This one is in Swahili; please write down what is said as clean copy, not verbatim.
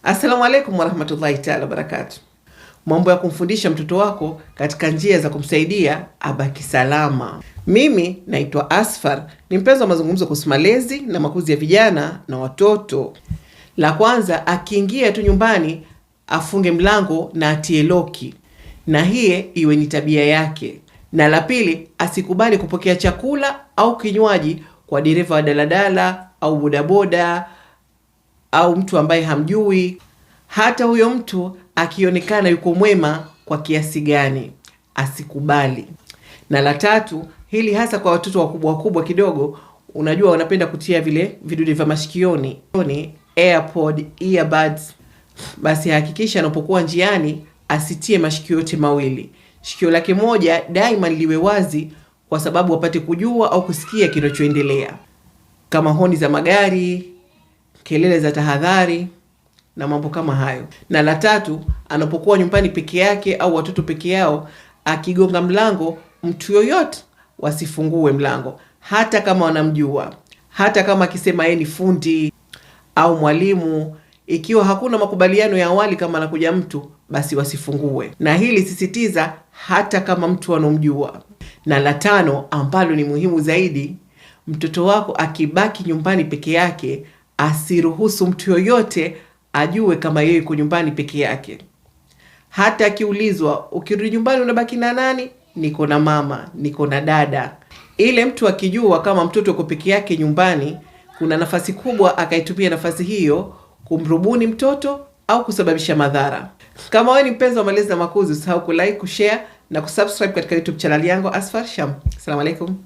Assalamu alaikum warahmatullahi ta'ala wabarakatuh. Mambo ya kumfundisha mtoto wako katika njia za kumsaidia abaki salama. Mimi naitwa Asfar, ni mpenzi wa mazungumzo kuhusu malezi na makuzi ya vijana na watoto. La kwanza, akiingia tu nyumbani afunge mlango na atie loki, na hiye iwe ni tabia yake. Na la pili, asikubali kupokea chakula au kinywaji kwa dereva wa daladala au bodaboda au mtu ambaye hamjui, hata huyo mtu akionekana yuko mwema kwa kiasi gani, asikubali. Na la tatu, hili hasa kwa watoto wakubwa kidogo, unajua wanapenda kutia vile vidude vya mashikioni, AirPod, earbuds. Basi hakikisha anapokuwa njiani asitie mashikio yote mawili. Shikio lake moja daima liwe wazi, kwa sababu wapate kujua au kusikia kinachoendelea, kama honi za magari, kelele za tahadhari na mambo kama hayo. Na la tatu, anapokuwa nyumbani peke yake au watoto peke yao, akigonga mlango, mtu yoyote wasifungue mlango, hata kama wanamjua, hata kama akisema yeye ni fundi au mwalimu. Ikiwa hakuna makubaliano ya awali kama anakuja mtu, basi wasifungue. Na hili sisitiza hata kama mtu anomjua. Na la tano, ambalo ni muhimu zaidi, mtoto wako akibaki nyumbani peke yake, asiruhusu mtu yoyote ajue kama yeye yuko nyumbani peke yake. Hata akiulizwa, ukirudi nyumbani unabaki na nani? Niko na mama, niko na dada. Ile mtu akijua kama mtoto yuko peke yake nyumbani, kuna nafasi kubwa akaitumia nafasi hiyo kumrubuni mtoto au kusababisha madhara. Kama wewe ni mpenzi wa malezi na makuzi, usahau kulike, kushare na kusubscribe katika YouTube channel yangu Asfar Sham. Assalamu alaikum.